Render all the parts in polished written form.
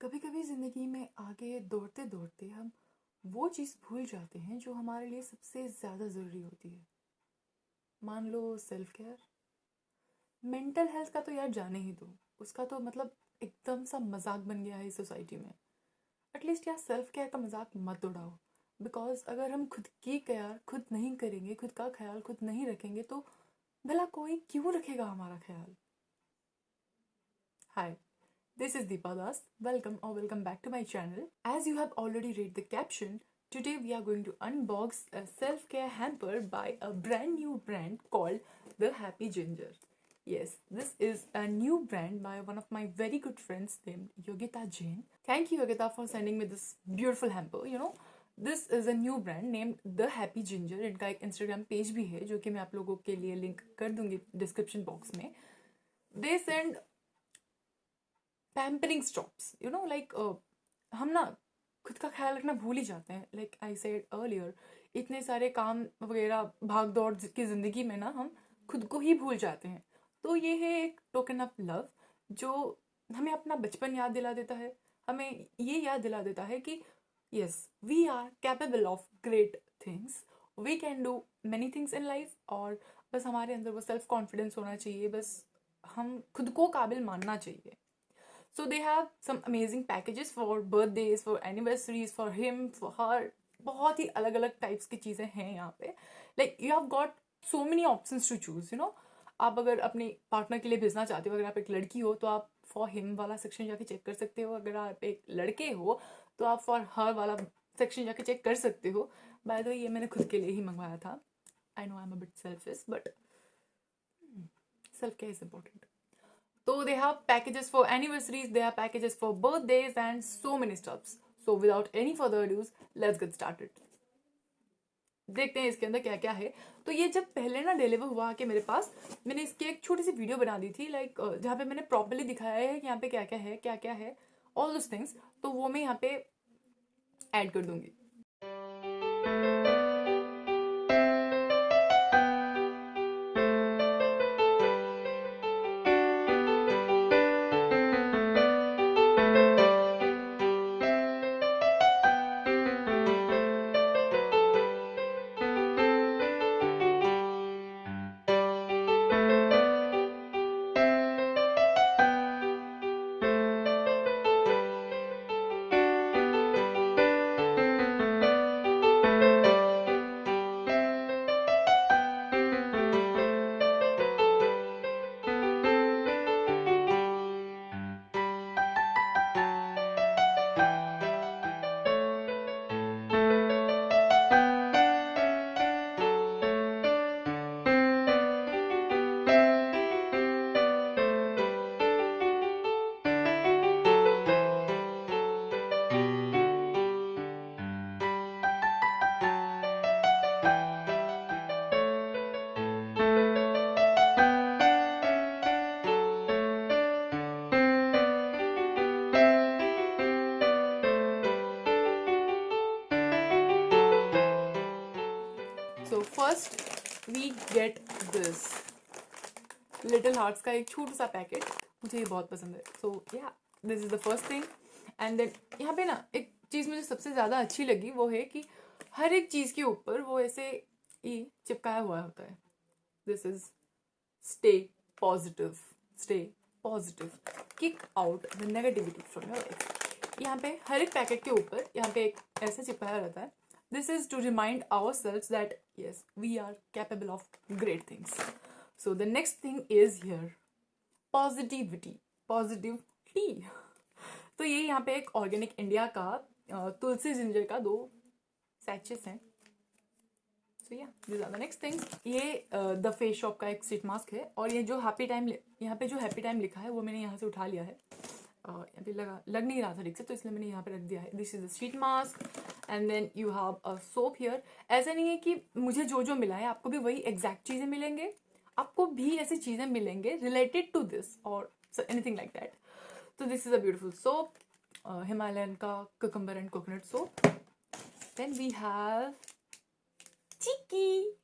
कभी कभी ज़िंदगी में आगे दौड़ते दौड़ते हम वो चीज़ भूल जाते हैं जो हमारे लिए सबसे ज़्यादा ज़रूरी होती है। मान low self care. Mental health का तो यार जाने ही दो, उसका तो मतलब एकदम सा मजाक बन गया है इस सोसाइटी में। एटलीस्ट यार सेल्फ केयर का मजाक मत उड़ाओ। बिकॉज अगर हम खुद की केयर खुद नहीं करेंगे, खुद का ख्याल खुद नहीं रखेंगे तो भला कोई क्यों रखेगा हमारा ख्याल। हाय, this is Deepa Das. Welcome back to my channel. As you have already read the caption, today we are going to unbox a self-care hamper by a brand new brand called The Happy Ginger. Yes, this is a new brand by one of my very good friends named Yogita Jain. Thank you Yogita for sending me this beautiful hamper. This is a new brand named The Happy Ginger. इनका एक Instagram page भी है जो कि मैं आप लोगों के लिए लिंक कर दूंगी डिस्क्रिप्शन बॉक्स में. They send pampering stops, like हम ना खुद का ख्याल रखना भूल ही जाते हैं. लाइक आई सेड अर्लियर, इतने सारे काम वगैरह भाग दौड़ की ज़िंदगी में ना हम खुद को ही भूल जाते हैं. तो ये है एक टोकन ऑफ लव जो हमें अपना बचपन याद दिला देता है. हमें ये याद दिला देता है कि yes, we are capable of great things, we can do many things in life. और बस हमारे अंदर वो सेल्फ कॉन्फिडेंस होना चाहिए, बस हम खुद को काबिल मानना चाहिए. So they have some amazing packages for birthdays, for anniversaries, for him, for her. बहुत ही अलग अलग टाइप्स की चीज़ें हैं यहाँ पे. Like you have got so many options to choose. आप अगर अपने पार्टनर के लिए भेजना चाहते हो, अगर आप एक लड़की हो तो आप फॉर हिम वाला सेक्शन जाके चेक कर सकते हो. अगर आप एक लड़के हो तो आप फॉर हर वाला सेक्शन जाके चेक कर सकते हो. बाय द वे, ये मैंने खुद के लिए ही मंगवाया था. I know I am a bit selfish, but self care is important. So they have packages for anniversaries, they have packages for birthdays and so many stuffs. So without any further ado, let's get started. देखते हैं इसके अंदर क्या क्या है. तो ये जब पहले ना डिलीवर हुआ कि मेरे पास, मैंने इसकी एक छोटी सी वीडियो बना दी थी, लाइक जहाँ पे मैंने प्रॉपर्ली दिखाया है कि यहाँ पे क्या क्या है ऑल दोस थिंग्स. तो वो मैं यहाँ पे ऐड कर दूंगी. So first we get this little hearts का एक छोटा सा पैकेट. मुझे ये बहुत पसंद है. So yeah, this is the first thing. And then यहाँ पे ना एक चीज़ मुझे सबसे ज़्यादा अच्छी लगी, वो है कि हर एक चीज़ के ऊपर वो ऐसे ये चिपकाया हुआ होता है. This is stay positive, stay positive, kick out the negativity from your life. यहाँ पे हर एक पैकेट के ऊपर यहाँ पे एक ऐसा चिपकाया रहता है. This is to remind ourselves that yes, we are capable of great things. So the next thing is here, positivity, positivity. तो ये यहाँ पे एक ऑर्गेनिक इंडिया का तुलसी जिंजर का 2 सैचेस हैं. So yeah, these are the next things. ये the face shop का एक शीट मास्क है. और ये जो हैप्पी टाइम, यहाँ पे जो हैप्पी टाइम लिखा है वो मैंने यहाँ से उठा लिया है. यहाँ पे लग नहीं रहा था ठीक से, तो इसलिए मैंने यहाँ पे रख दिया है. This is the sheet mask. And then you have a soap here. ऐसा नहीं है कि मुझे जो जो मिला है आपको भी वही एग्जैक्ट चीज़ें मिलेंगे, आपको भी ऐसी चीज़ें मिलेंगे रिलेटेड टू दिस और एनीथिंग लाइक दैट. तो this is a beautiful soap, Himalayan का cucumber and coconut soap. Then we have chikki,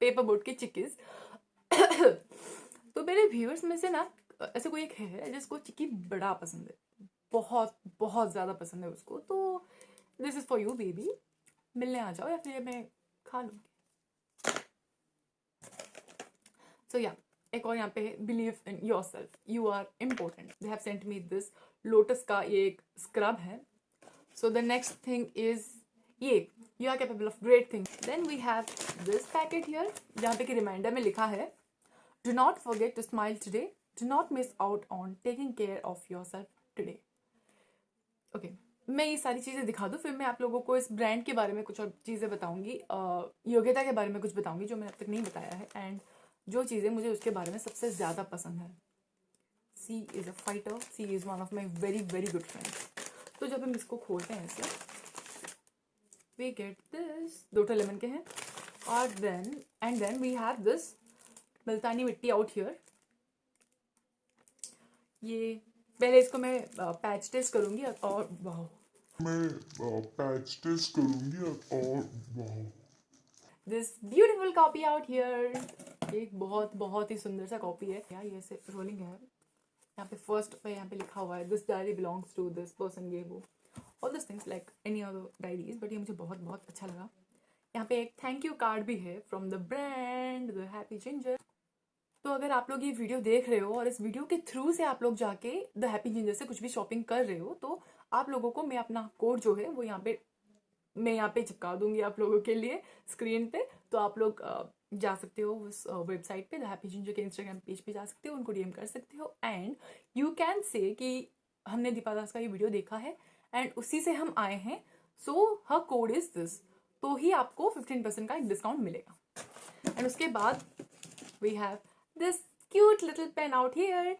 paper boat के चिक्कीज. तो मेरे व्यूअर्स में से ना ऐसे कोई एक है जिसको चिक्की बड़ा पसंद है. बहुत बहुत ज़्यादा पसंद है उसको। तो this is for you baby, मिलने आ जाओ या फिर मैं खा लूँगी। सो या एक और यहाँ पे believe in your self, you are important. They have sent me this lotus का ये एक स्क्रब है। So the next thing is ये, you are capable of great things. Then we have this packet here जहाँ पे कि reminder में लिखा है do not forget to smile today, do not miss out on taking care of your self today. Okay, मैं ये सारी चीज़ें दिखा दूँ, फिर मैं आप लोगों को इस ब्रांड के बारे में कुछ और चीज़ें बताऊंगी, योग्यता के बारे में कुछ बताऊंगी जो मैंने अब तक नहीं बताया है, एंड जो चीज़ें मुझे उसके बारे में सबसे ज़्यादा पसंद है। She is a fighter, she is one of my very very good friends. तो जब हम इसको खोलते हैं ऐसे, वी गेट दिस, 2 लेमन के हैं, और देन वी हैव दिस मुल्तानी मिट्टी आउट हियर। ये पहले इसको मैं पैच टेस्ट करूंगी और वाह, this beautiful copy out here. एक बहुत बहुत ही सुंदर सा कॉपी है यार, ये से रोलिंग है। यहाँ पे फर्स्ट पे यहाँ पे लिखा हुआ है this diary belongs to this person, ये वो all this things like any other diaries, but ये मुझे बहुत बहुत अच्छा लगा। यहाँ पे एक थैंक यू कार्ड भी है from the brand the happy ginger. तो अगर आप लोग ये वीडियो देख रहे हो और इस वीडियो के थ्रू से आप लोग जाके द हैप्पी जिंजर से कुछ भी शॉपिंग कर रहे हो, तो आप लोगों को मैं अपना कोड जो है वो यहाँ पे चिपका दूंगी आप लोगों के लिए स्क्रीन पे। तो आप लोग जा सकते हो उस वेबसाइट पे, द हैप्पी जिंजर के इंस्टाग्राम पेज पे जा सकते हो, उनको डीएम कर सकते हो, एंड यू कैन से कि हमने दीपा दास का ये वीडियो देखा है एंड उसी से हम आए हैं, सो हर कोड इज दिस, तो ही आपको 15% का एक डिस्काउंट मिलेगा। एंड उसके बाद we have this cute little pen out here,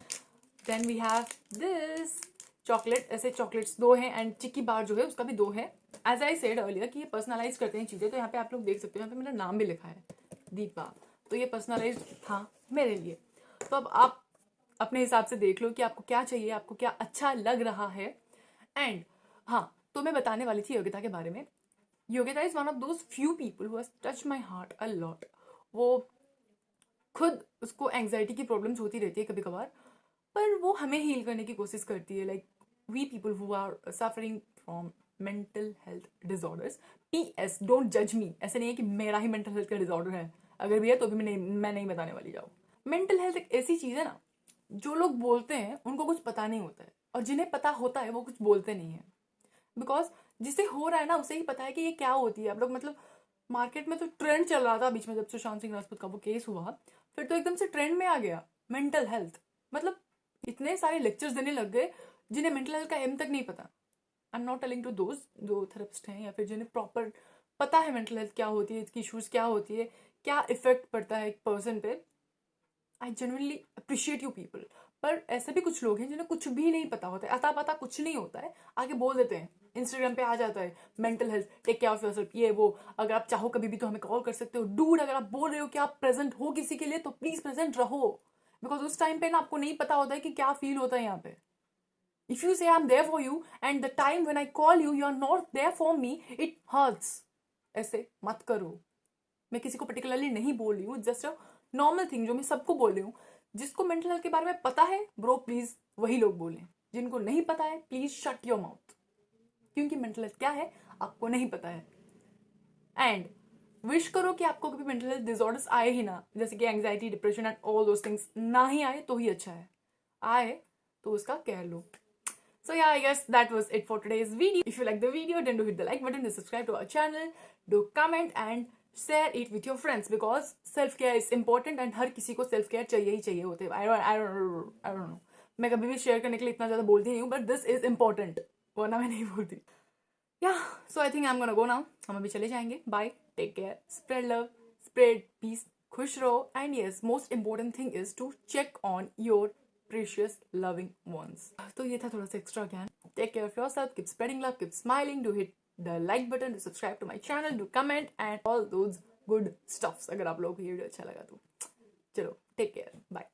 then we have this chocolate, ऐसे चॉकलेट्स 2 हैं, एंड चिक्की बार जो है उसका भी 2 है। एज आई सेड अर्लियर कि ये पर्सनलाइज करते हैं चीज़ें, तो यहाँ पे आप लोग देख सकते हो, यहाँ पे मेरा नाम भी लिखा है दीपा, तो ये पर्सनलाइज था मेरे लिए। तो अब आप अपने हिसाब से देख लो कि आपको क्या चाहिए, आपको क्या अच्छा लग रहा है। एंड हाँ, तो मैं बताने वाली थी योग्यता के बारे में। योग्यता is one of those few people who has touch my heart a lot. वो खुद उसको एंग्जाइटी की प्रॉब्लम्स होती रहती है कभी कभार, पर वो हमें हील करने की कोशिश करती है। Like we people who are suffering from mental health disorders, PS don't जज मी, ऐसे नहीं है कि मेरा ही मेंटल हेल्थ का डिसऑर्डर है, अगर भी है तो भी मैं नहीं बताने वाली। जाओ, मेंटल हेल्थ एक ऐसी चीज़ है ना, जो लोग बोलते हैं उनको कुछ पता नहीं होता है, और जिन्हें पता होता है वो कुछ बोलते नहीं है, बिकॉज जिसे हो रहा है ना उसे ही पता है कि ये क्या होती है। आप लोग मतलब मार्केट में तो ट्रेंड चल रहा था बीच में, जब सुशांत सिंह राजपूत का वो केस हुआ, फिर तो एकदम से ट्रेंड में आ गया मेंटल हेल्थ। मतलब इतने सारे लेक्चर्स देने लग गए जिन्हें मेंटल हेल्थ का एम तक नहीं पता। I am not telling to those जो थेरेपिस्ट हैं या फिर जिन्हें प्रॉपर पता है मेंटल हेल्थ क्या होती है, इसकी इशूज क्या होती है, क्या इफेक्ट पड़ता है एक पर्सन पे। I genuinely appreciate you people. पर ऐसे भी कुछ लोग हैं जिन्हें कुछ भी नहीं पता होता है, अता पता कुछ नहीं होता है, आगे बोल देते हैं, इंस्टाग्राम पे आ जाता है mental health, take care of yourself, ये वो, अगर आप चाहो कभी भी तो हमें कॉल कर सकते हो। डूड, अगर आप बोल रहे हो कि आप प्रेजेंट हो किसी के लिए तो प्लीज प्रेजेंट रहो, बिकॉज उस टाइम पे ना आपको नहीं पता होता है कि क्या फील होता है यहाँ पे। If you say I am there for you and the time when I call you you are not there for me, it hurts. ऐसे मत करो। मैं किसी को पर्टिकुलरली नहीं बोल रही हूँ, जस्ट अ नॉर्मल थिंग जो मैं सबको बोल रही हूँ। जिसको मेंटल हेल्थ के बारे में पता है ब्रो, प्लीज वही लोग बोलें। जिनको नहीं पता है प्लीज शट योर माउथ, क्योंकि मेंटल हेल्थ क्या है आपको नहीं पता है। एंड विश करो कि आपको कभी मेंटल हेल्थ डिसऑर्डर्स आए ही ना, जैसे कि anxiety, depression and all those things ना ही आए तो ही अच्छा है, आए तो उसका care low. So yeah, I guess that was it for today's video. If you like the video, then do hit the like button, do subscribe to our channel, do comment and share it with your friends, because self care is important and हर किसी को self care चाहिए ही चाहिए होते हैं। I don't know. मैं कभी भी share करने के लिए इतना ज़्यादा बोलती नहीं हूँ, but this is important, वरना मैं नहीं बोलती। Yeah, so I think I'm gonna go now. हम अभी चले जाएंगे। Bye, take care, spread love, spread peace, खुश रहो, and yes, most important thing is to check on your precious loving ones. तो ये था थोड़ा सा एक्स्ट्रा ज्ञान। Take care of yourself, keep spreading love, keep smiling, do hit the like button, do subscribe to my channel, do comment and all those good stuffs अगर आप लोगों को ये वीडियो अच्छा लगा तो। चलो, take care, bye.